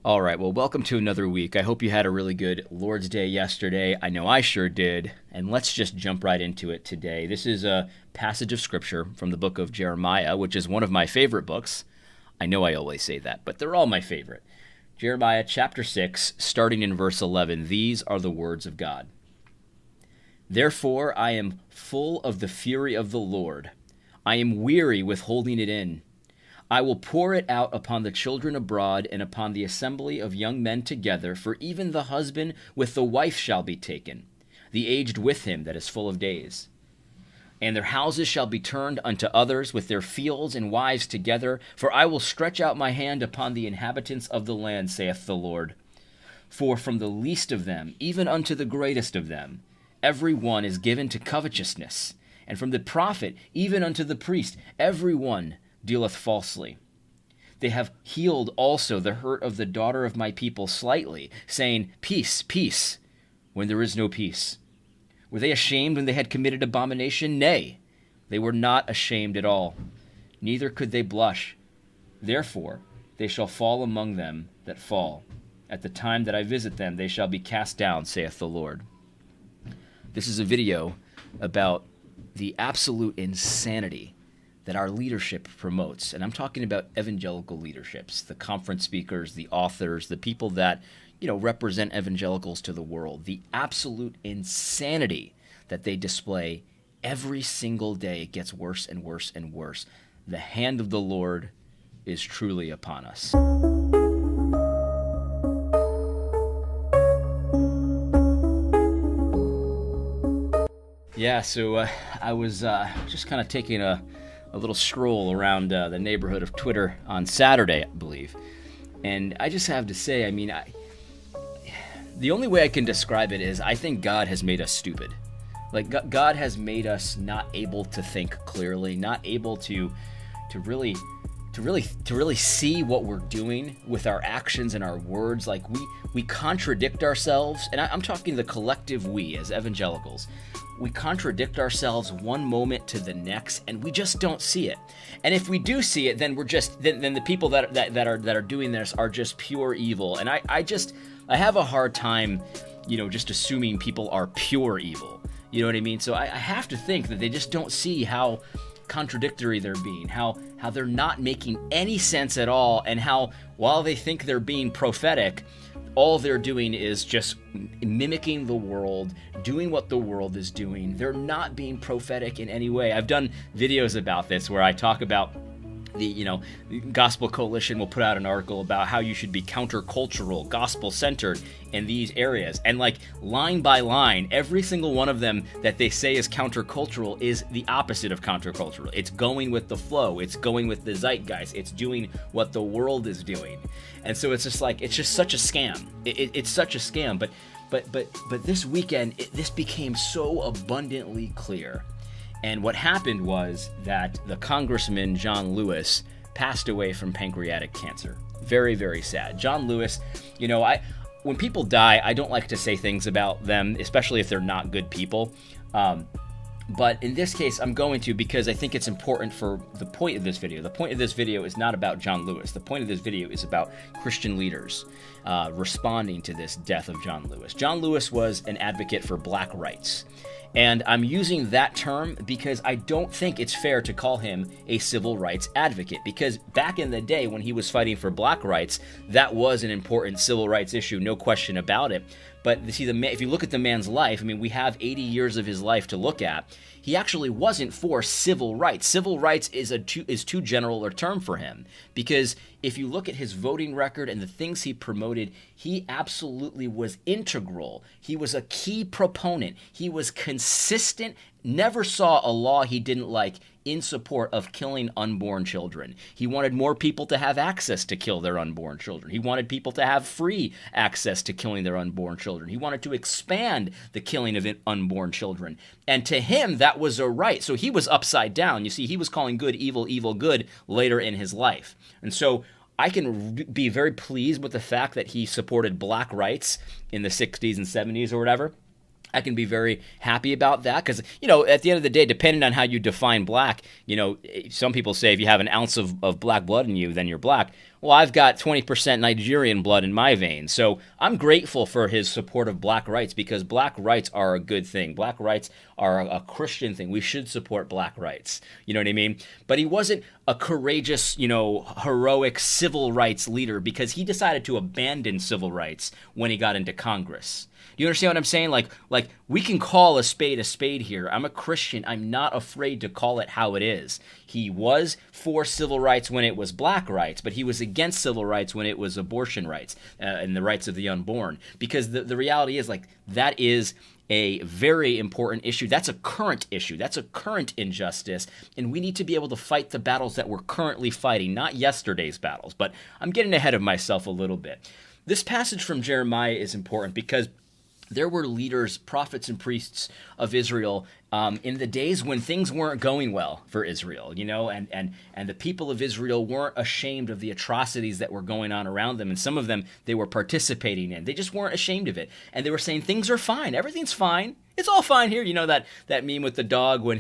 All right, well, welcome to another week. I hope you had a really good Lord's Day yesterday. I know I sure did. And let's just jump right into it today. This is a passage of scripture from the book of Jeremiah, which is one of my favorite books. I know I always say that, but they're all my favorite. Jeremiah chapter 6, starting in verse 11. These are the words of God. Therefore I am full of the fury of the Lord. I am weary with holding it in. I will pour it out upon the children abroad and upon the assembly of young men together, for even the husband with the wife shall be taken, the aged with him that is full of days. And their houses shall be turned unto others, with their fields and wives together, for I will stretch out my hand upon the inhabitants of the land, saith the Lord. For from the least of them, even unto the greatest of them, every one is given to covetousness, and from the prophet, even unto the priest, every one dealeth falsely. They have healed also the hurt of the daughter of my people slightly, saying, Peace, peace, when there is no peace. Were they ashamed when they had committed abomination? Nay, they were not ashamed at all, neither could they blush. Therefore they shall fall among them that fall. At the time that I visit them, they shall be cast down, saith the Lord. This is a video about the absolute insanity that our leadership promotes. And I'm talking about evangelical leaderships, the conference speakers, the authors, the people that, represent evangelicals to the world. The absolute insanity that they display every single day gets worse and worse and worse. The hand of the Lord is truly upon us. Yeah, so I was just kind of taking a little stroll around the neighborhood of Twitter on Saturday, I believe. And I just have to say, the only way I can describe it is I think God has made us stupid. Like, God has made us not able to think clearly, not able to really see what we're doing with our actions and our words. Like, we contradict ourselves, and I'm talking the collective we as evangelicals. We contradict ourselves one moment to the next, and we just don't see it. And if we do see it, then then the people that are doing this are just pure evil. And I have a hard time, just assuming people are pure evil. You know what I mean? So I have to think that they just don't see how contradictory they're being, how they're not making any sense at all, and how while they think they're being prophetic, all they're doing is just mimicking the world, doing what the world is doing. They're not being prophetic in any way. I've done videos about this where I talk about the Gospel Coalition will put out an article about how you should be countercultural, gospel-centered in these areas. And like line by line, every single one of them that they say is countercultural is the opposite of countercultural. It's going with the flow. It's going with the zeitgeist. It's doing what the world is doing. And so it's just such a scam. It's such a scam. But this weekend, this became so abundantly clear. And what happened was that the Congressman John Lewis passed away from pancreatic cancer. Very, very sad. John Lewis, when people die, I don't like to say things about them, especially if they're not good people. But in this case, I'm going to, because I think it's important for the point of this video. The point of this video is not about John Lewis. The point of this video is about Christian leaders responding to this death of John Lewis. John Lewis was an advocate for black rights. And I'm using that term because I don't think it's fair to call him a civil rights advocate, because back in the day when he was fighting for black rights, that was an important civil rights issue, no question about it. But see, if you look at the man's life, we have 80 years of his life to look at. He actually wasn't for civil rights. Civil rights is too general a term for him, because if you look at his voting record and the things he promoted, he absolutely was integral. He was a key proponent. He was consistent, never saw a law he didn't like in support of killing unborn children. He wanted more people to have access to kill their unborn children. He wanted people to have free access to killing their unborn children. He wanted to expand the killing of unborn children. And to him, that was a right. So he was upside down. You see, he was calling good evil, evil good later in his life. And so I can be very pleased with the fact that he supported black rights in the 60s and 70s or whatever. I can be very happy about that because, at the end of the day, depending on how you define black, some people say if you have an ounce of black blood in you, then you're black. well, I've got 20% Nigerian blood in my veins. So I'm grateful for his support of black rights, because black rights are a good thing. Black rights are a Christian thing. We should support black rights. You know what I mean? But he wasn't a courageous, heroic civil rights leader, because he decided to abandon civil rights when he got into Congress. Do you understand what I'm saying? Like we can call a spade here. I'm a Christian. I'm not afraid to call it how it is. He was for civil rights when it was black rights, but he was against civil rights when it was abortion rights and the rights of the unborn. Because the reality is, like, that is a very important issue. That's a current issue. That's a current injustice. And we need to be able to fight the battles that we're currently fighting, not yesterday's battles. But I'm getting ahead of myself a little bit. This passage from Jeremiah is important because there were leaders, prophets, and priests of Israel in the days when things weren't going well for Israel, and the people of Israel weren't ashamed of the atrocities that were going on around them. And some of them they were participating in. They just weren't ashamed of it. And they were saying things are fine. Everything's fine. It's all fine here. You know that meme with the dog when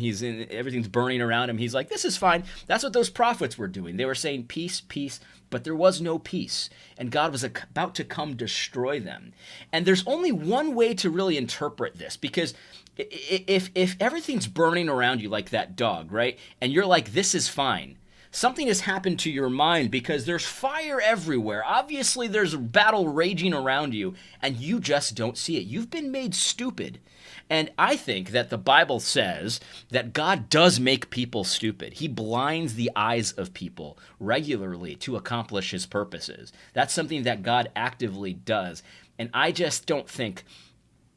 everything's burning around him. He's like, this is fine. That's what those prophets were doing. They were saying peace, peace, but there was no peace. And God was about to come destroy them. And there's only one way to really interpret this, because if everything's burning around you like that dog, right? And you're like, this is fine. Something has happened to your mind, because there's fire everywhere. Obviously, there's a battle raging around you, and you just don't see it. You've been made stupid. And I think that the Bible says that God does make people stupid. He blinds the eyes of people regularly to accomplish his purposes. That's something that God actively does. And I just don't think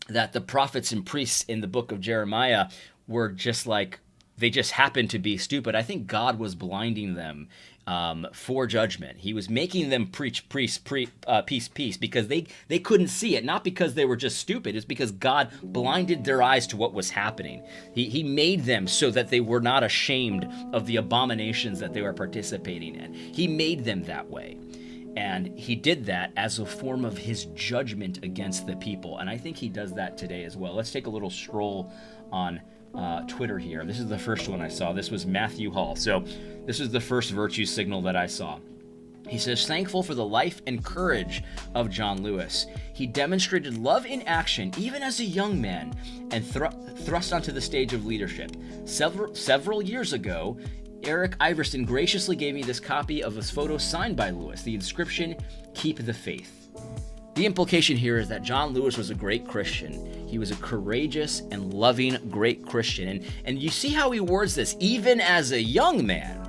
that the prophets and priests in the book of Jeremiah were just like, they just happened to be stupid. I think God was blinding them for judgment. He was making them preach peace, because they couldn't see it. Not because they were just stupid. It's because God blinded their eyes to what was happening. He made them so that they were not ashamed of the abominations that they were participating in. He made them that way. And he did that as a form of his judgment against the people. And I think he does that today as well. Let's take a little stroll on Twitter here. This is the first one I saw. This was Matthew Hall. So this is the first virtue signal that I saw. He says, thankful for the life and courage of John Lewis. He demonstrated love in action even as a young man and thrust onto the stage of leadership. Several years ago, Eric Iverson graciously gave me this copy of his photo signed by Lewis. The inscription, "Keep the Faith." The implication here is that John Lewis was a great Christian. He was a courageous and loving great Christian. And you see how he words this, even as a young man.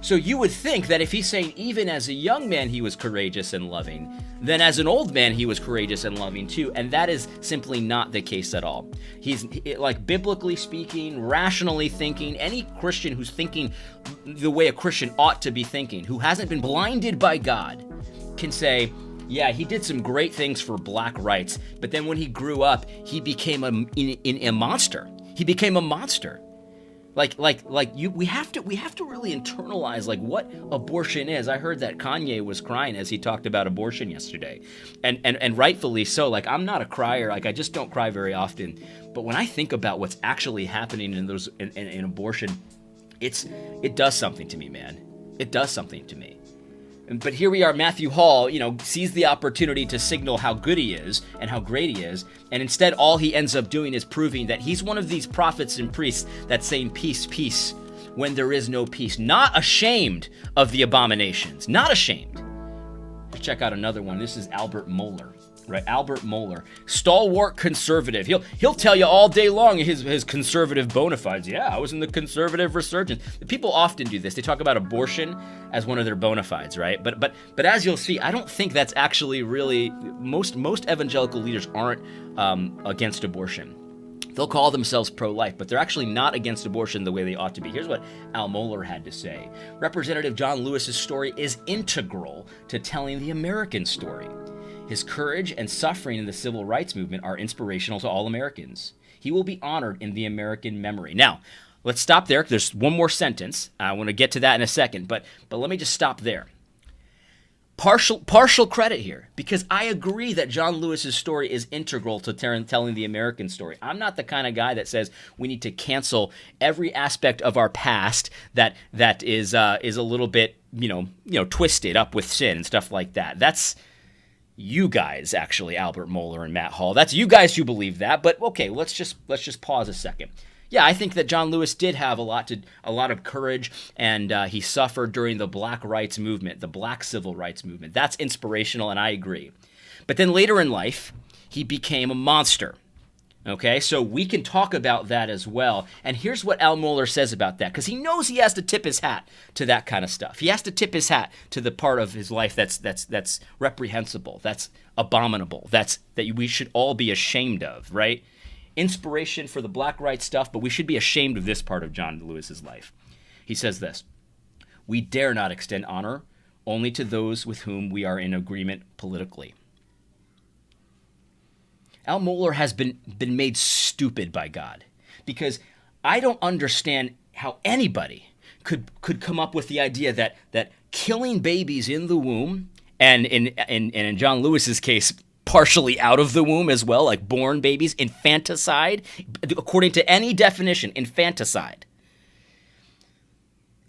So you would think that if he's saying even as a young man he was courageous and loving, then as an old man he was courageous and loving too. And that is simply not the case at all. He's like, biblically speaking, rationally thinking, any Christian who's thinking the way a Christian ought to be thinking, who hasn't been blinded by God, can say, yeah, he did some great things for black rights, but then when he grew up, he became a monster. He became a monster. We have to really internalize like what abortion is. I heard that Kanye was crying as he talked about abortion yesterday, and rightfully so. Like, I'm not a crier. Like, I just don't cry very often. But when I think about what's actually happening in abortion, it does something to me, man. It does something to me. But here we are, Matthew Hall, sees the opportunity to signal how good he is and how great he is. And instead, all he ends up doing is proving that he's one of these prophets and priests that's saying peace, peace, when there is no peace. Not ashamed of the abominations. Not ashamed. Let's check out another one. This is Albert Mohler. Right, Albert Mohler, stalwart conservative. He'll tell you all day long his conservative bona fides. Yeah, I was in the conservative resurgence. People often do this. They talk about abortion as one of their bona fides, right? But as you'll see, I don't think that's actually really most evangelical leaders aren't against abortion. They'll call themselves pro-life, but they're actually not against abortion the way they ought to be. Here's what Al Mohler had to say. Representative John Lewis's story is integral to telling the American story. His courage and suffering in the civil rights movement are inspirational to all Americans. He will be honored in the American memory. Now, let's stop there. There's one more sentence. I want to get to that in a second, but let me just stop there. Partial credit here, because I agree that John Lewis's story is integral to telling the American story. I'm not the kind of guy that says we need to cancel every aspect of our past that is a little bit twisted up with sin and stuff like that. That's you guys, actually, Albert Mohler and Matt Hall. That's you guys who believe that. But okay, let's just pause a second. Yeah, I think that John Lewis did have a lot of courage, and he suffered during the Black rights movement, the Black civil rights movement. That's inspirational, and I agree. But then later in life, he became a monster. Okay, so we can talk about that as well. And here's what Al Mohler says about that, because he knows he has to tip his hat to that kind of stuff. He has to tip his hat to the part of his life that's reprehensible, that's abominable, that we should all be ashamed of, right? Inspiration for the Black rights stuff, but we should be ashamed of this part of John Lewis's life. He says this: "We dare not extend honor only to those with whom we are in agreement politically." Al Mohler has been made stupid by God, because I don't understand how anybody could come up with the idea that killing babies in the womb, and in John Lewis's case, partially out of the womb as well, like born babies, infanticide, according to any definition, infanticide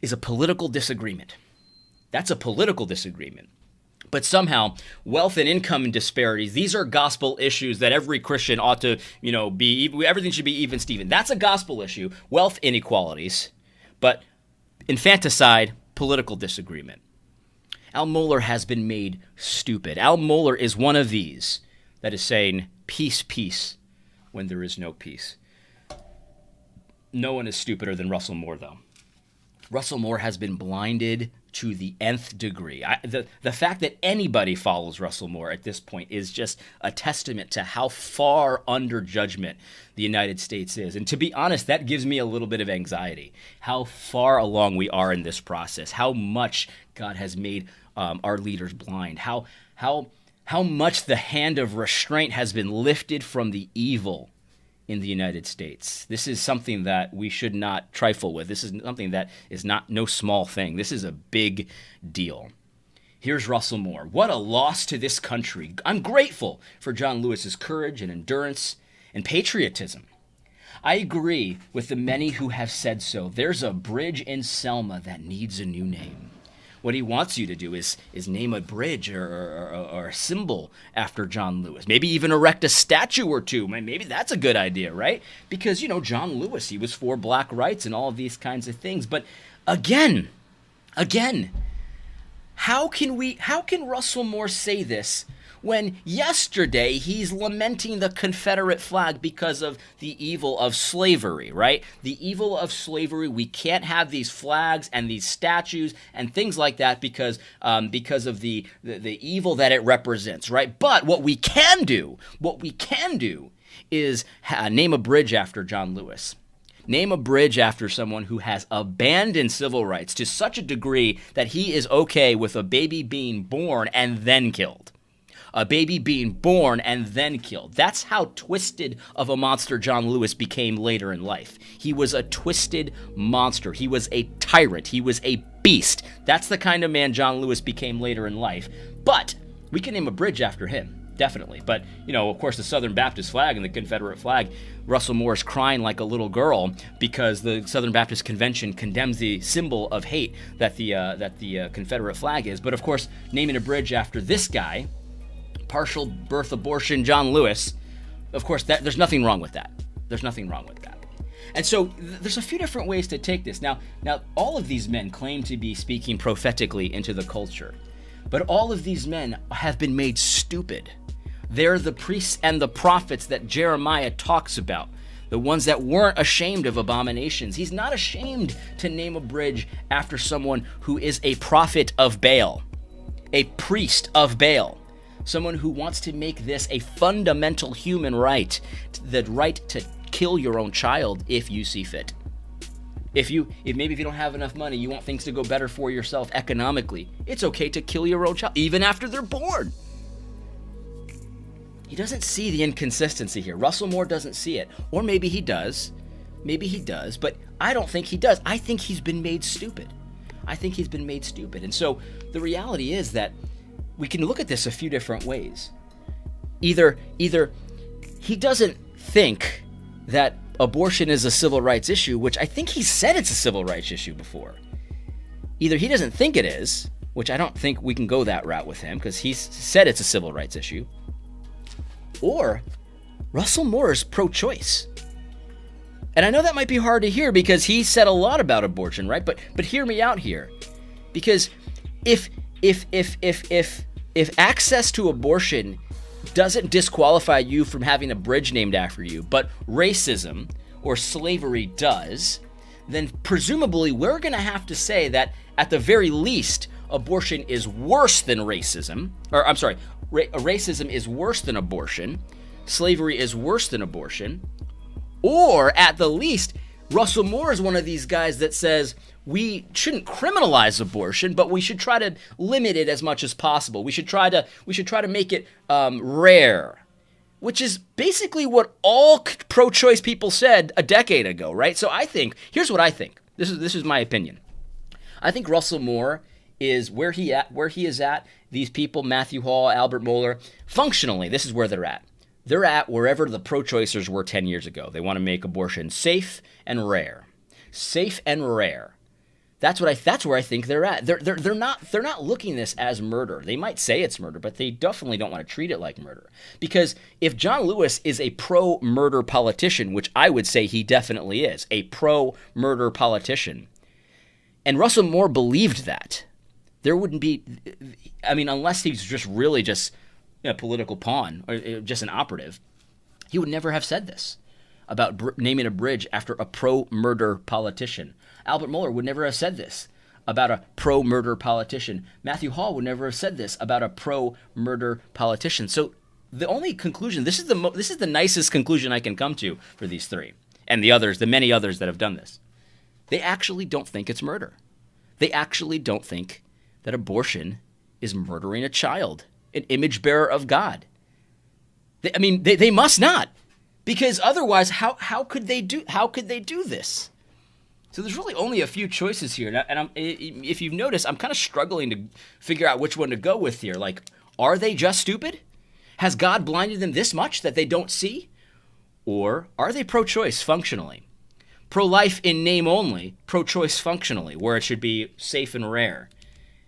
is a political disagreement. That's a political disagreement. But somehow, wealth and income disparities, these are gospel issues that every Christian ought to, everything should be even, Steven. That's a gospel issue, wealth inequalities, but infanticide, political disagreement. Al Mohler has been made stupid. Al Mohler is one of these that is saying, peace, peace, when there is no peace. No one is stupider than Russell Moore, though. Russell Moore has been blinded to the nth degree. The fact that anybody follows Russell Moore at this point is just a testament to how far under judgment the United States is. And to be honest, that gives me a little bit of anxiety, how far along we are in this process, how much God has made our leaders blind, how much the hand of restraint has been lifted from the evil in the United States. This is something that we should not trifle with. This is something that is no small thing. This is a big deal. Here's Russell Moore. What a loss to this country. I'm grateful for John Lewis's courage and endurance and patriotism. I agree with the many who have said so. There's a bridge in Selma that needs a new name. What he wants you to do is name a bridge or a symbol after John Lewis. Maybe even erect a statue or two. Maybe that's a good idea, right? Because, John Lewis, he was for Black rights and all of these kinds of things. But again, how can Russell Moore say this when yesterday he's lamenting the Confederate flag because of the evil of slavery, right? The evil of slavery. We can't have these flags and these statues and things like that because of the evil that it represents, right? But what we can do is name a bridge after John Lewis. Name a bridge after someone who has abandoned civil rights to such a degree that he is okay with a baby being born and then killed. A baby being born and then killed. That's how twisted of a monster John Lewis became later in life. He was a twisted monster. He was a tyrant. He was a beast. That's the kind of man John Lewis became later in life. But we can name a bridge after him, definitely. But, of course, the Southern Baptist flag and the Confederate flag, Russell Moore is crying like a little girl because the Southern Baptist Convention condemns the symbol of hate that the Confederate flag is. But, of course, naming a bridge after this guy, partial birth abortion John Lewis, of course, there's nothing wrong with that. There's nothing wrong with that. And so there's a few different ways to take this. Now, all of these men claim to be speaking prophetically into the culture, but all of these men have been made stupid. They're the priests and the prophets that Jeremiah talks about, the ones that weren't ashamed of abominations. He's not ashamed to name a bridge after someone who is a prophet of Baal, a priest of Baal. Someone who wants to make this a fundamental human right, the right to kill your own child if you see fit. If maybe if you don't have enough money, you want things to go better for yourself economically, it's okay to kill your own child, even after they're born. He doesn't see the inconsistency here. Russell Moore doesn't see it. Or maybe he does. But I don't think he does. I think he's been made stupid. And so the reality is that we can look at this a few different ways. Either he doesn't think that abortion is a civil rights issue, which I think he said it's a civil rights issue before. Either he doesn't think it is, which I don't think we can go that route with him because he's said it's a civil rights issue, or Russell Moore is pro-choice. And I know that might be hard to hear because he said a lot about abortion, right? But hear me out here. Because if access to abortion doesn't disqualify you from having a bridge named after you, but racism or slavery does, then presumably we're going to have to say that at the very least, abortion is worse than racism. Or I'm sorry, racism is worse than abortion. Slavery is worse than abortion. Or at the least, Russell Moore is one of these guys that says we shouldn't criminalize abortion, but we should try to limit it as much as possible. We should try to make it rare, which is basically what all pro-choice people said a decade ago, right? So I think, here's what I think. This is my opinion. I think Russell Moore is where he is at. These people, Matthew Hall, Albert Mohler, functionally, this is where they're at. They're at wherever the pro-choicers were 10 years ago. They want to make abortion safe and rare. Safe and rare. That's where I think they're at. They're not looking at this as murder. They might say it's murder, but they definitely don't want to treat it like murder. Because if John Lewis is a pro-murder politician, which I would say he definitely is, a pro-murder politician, and Russell Moore believed that, there wouldn't be, I mean, unless he's just really just a political pawn or just an operative, he would never have said this about naming a bridge after a pro-murder politician. Albert Mohler would never have said this about a pro-murder politician. Matthew Hall would never have said this about a pro-murder politician. So the only conclusion, this is the nicest conclusion I can come to for these three and the many others that have done this. They actually don't think it's murder. They actually don't think that abortion is murdering a child, an image bearer of God. They must not, because otherwise, how could they do this? So there's really only a few choices here, and if you've noticed, I'm kind of struggling to figure out which one to go with here. Like, are they just stupid? Has God blinded them this much that they don't see? Or are they pro-choice functionally? Pro-life in name only, pro-choice functionally, where it should be safe and rare,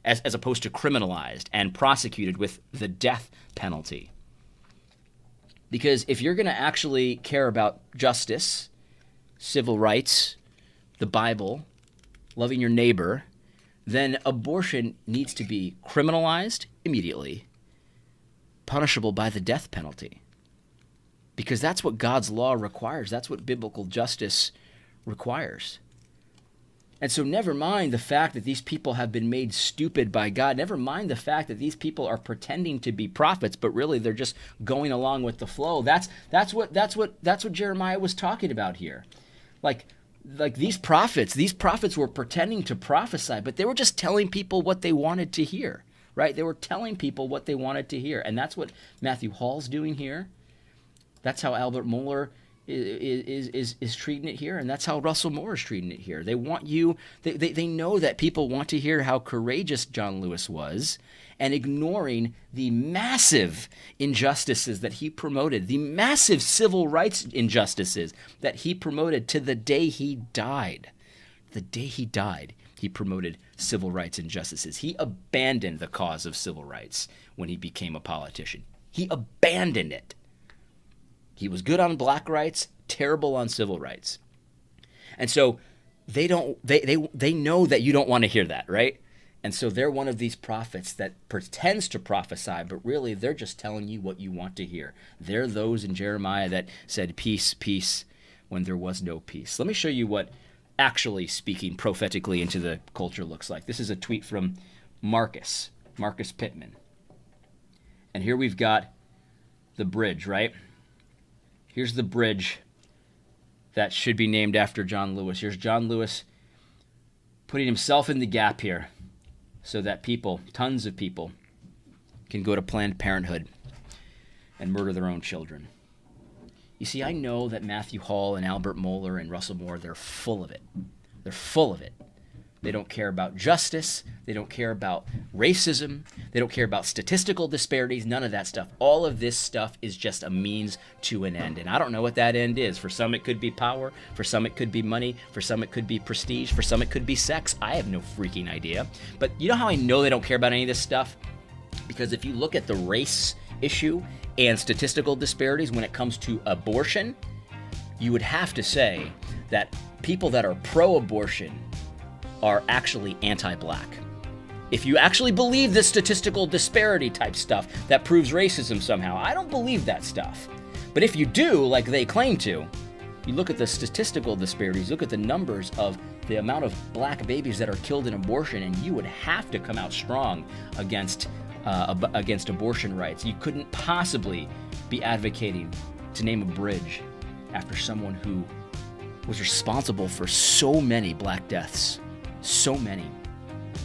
as opposed to criminalized and prosecuted with the death penalty. Because if you're going to actually care about justice, civil rights, the Bible, loving your neighbor, then abortion needs to be criminalized immediately, punishable by the death penalty. Because that's what God's law requires. That's what biblical justice requires. And so never mind the fact that these people have been made stupid by God. Never mind the fact that these people are pretending to be prophets, but really they're just going along with the flow. That's what Jeremiah was talking about here. Like these prophets were pretending to prophesy, but they were just telling people what they wanted to hear, right? They were telling people what they wanted to hear. And that's what Matthew Hall's doing here. That's how Albert Mohler is treating it here, and that's how Russell Moore is treating it here. They want you, they know that people want to hear how courageous John Lewis was, and ignoring the massive injustices that he promoted, the massive civil rights injustices that he promoted to the day he died. The day he died, he promoted civil rights injustices. He abandoned the cause of civil rights when he became a politician. He abandoned it. He was good on black rights, terrible on civil rights. And so they know that you don't want to hear that, right? And so they're one of these prophets that pretends to prophesy, but really they're just telling you what you want to hear. They're those in Jeremiah that said peace, peace, when there was no peace. Let me show you what actually speaking prophetically into the culture looks like. This is a tweet from Marcus Pittman. And here we've got the bridge, right? Here's the bridge that should be named after John Lewis. Here's John Lewis putting himself in the gap here so that people, tons of people, can go to Planned Parenthood and murder their own children. You see, I know that Matthew Hall and Albert Mohler and Russell Moore, they're full of it. They're full of it. They don't care about justice. They don't care about racism. They don't care about statistical disparities, none of that stuff. All of this stuff is just a means to an end. And I don't know what that end is. For some, it could be power. For some, it could be money. For some, it could be prestige. For some, it could be sex. I have no freaking idea. But you know how I know they don't care about any of this stuff? Because if you look at the race issue and statistical disparities when it comes to abortion, you would have to say that people that are pro-abortion are actually anti-black. If you actually believe this statistical disparity type stuff that proves racism somehow, I don't believe that stuff. But if you do, like they claim to, you look at the statistical disparities, look at the numbers of the amount of black babies that are killed in abortion, and you would have to come out strong against abortion rights. You couldn't possibly be advocating to name a bridge after someone who was responsible for so many black deaths. So many.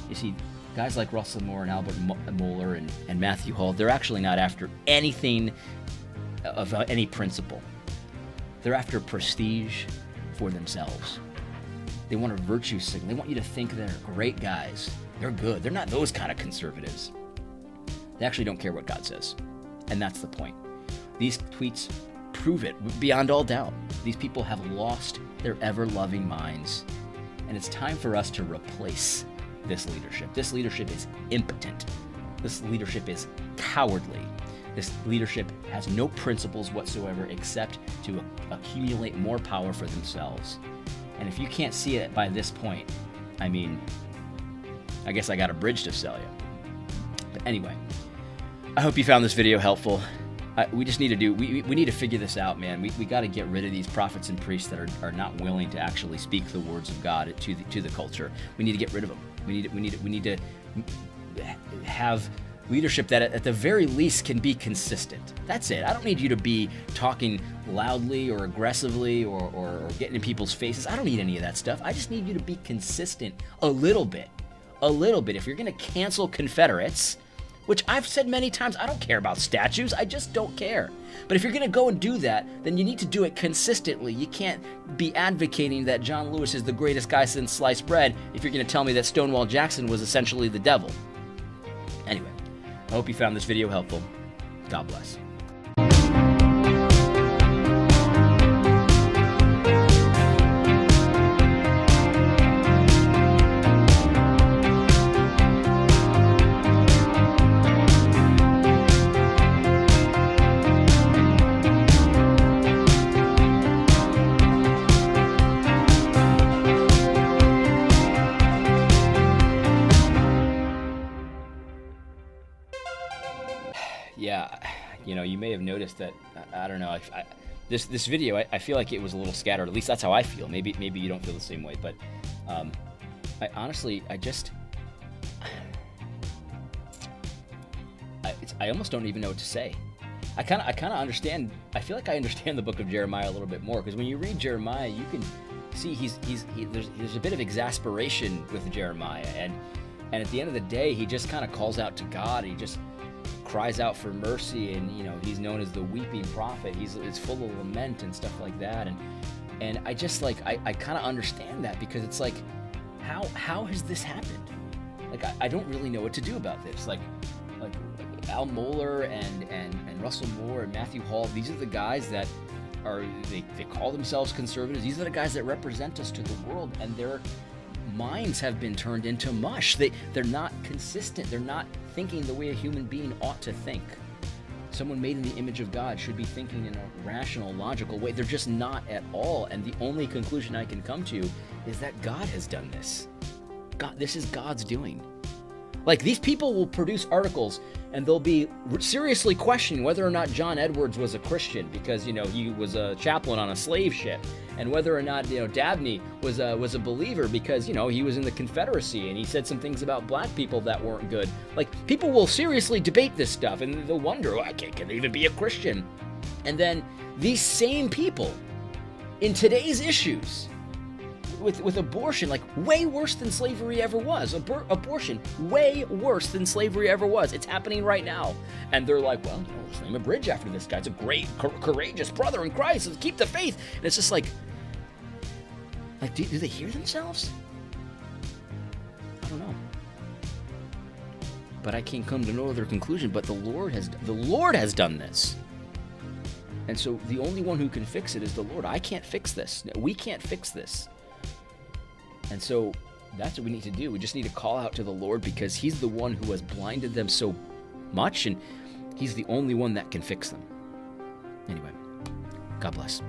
You see, guys like Russell Moore and Albert Mohler and Matthew Hall, they're actually not after anything of any principle. They're after prestige for themselves. They want a virtue signal. They want you to think they're great guys. They're good. They're not those kind of conservatives. They actually don't care what God says. And that's the point. These tweets prove it beyond all doubt. These people have lost their ever-loving minds. And it's time for us to replace this leadership. This leadership is impotent. This leadership is cowardly. This leadership has no principles whatsoever except to accumulate more power for themselves. And if you can't see it by this point, I mean, I guess I got a bridge to sell you. But anyway, I hope you found this video helpful. We just need to we need to figure this out, man. We got to get rid of these prophets and priests that are not willing to actually speak the words of God to the culture. We need to get rid of them. We need to have leadership that at the very least can be consistent. That's it. I don't need you to be talking loudly or aggressively or getting in people's faces. I don't need any of that stuff. I just need you to be consistent a little bit. A little bit. If you're going to cancel Confederates, which I've said many times, I don't care about statues. I just don't care. But if you're going to go and do that, then you need to do it consistently. You can't be advocating that John Lewis is the greatest guy since sliced bread if you're going to tell me that Stonewall Jackson was essentially the devil. Anyway, I hope you found this video helpful. God bless. Yeah, you know, you may have noticed that, I don't know, this video, I feel like it was a little scattered. At least that's how I feel. Maybe you don't feel the same way, but I honestly, I almost don't even know what to say. I kind of understand. I feel like I understand the book of Jeremiah a little bit more, because when you read Jeremiah, you can see there's a bit of exasperation with Jeremiah, and at the end of the day, he just kind of calls out to God. He just cries out for mercy, and you know, he's known as the weeping prophet. It's full of lament and stuff like that, and I just like I kind of understand that, because it's like, how has this happened? Like I don't really know what to do about this. Like Al Mohler and Russell Moore and Matthew Hall, these are the guys that they call themselves conservatives. These are the guys that represent us to the world, and their minds have been turned into mush. They're not consistent. They're not thinking the way a human being ought to think. Someone made in the image of God should be thinking in a rational, logical way. They're just not at all. And the only conclusion I can come to is that God has done this. God, this is God's doing. Like, these people will produce articles and they'll be seriously questioning whether or not John Edwards was a Christian, because, you know, he was a chaplain on a slave ship, and whether or not, you know, Dabney was a believer because, you know, he was in the Confederacy and he said some things about black people that weren't good. Like, people will seriously debate this stuff, and they'll wonder, well, can they even be a Christian? And then these same people in today's issues with abortion, like, way worse than slavery ever was. Abortion, way worse than slavery ever was. It's happening right now. And they're like, well, you know, let's name a bridge after this guy's a great, courageous brother in Christ. Let's keep the faith. And it's just like do they hear themselves? but I can't come to no other conclusion. But the Lord has done this. And so the only one who can fix it is the Lord. I can't fix this. We can't fix this. And so that's what we need to do. We just need to call out to the Lord, because he's the one who has blinded them so much, and he's the only one that can fix them. Anyway, God bless.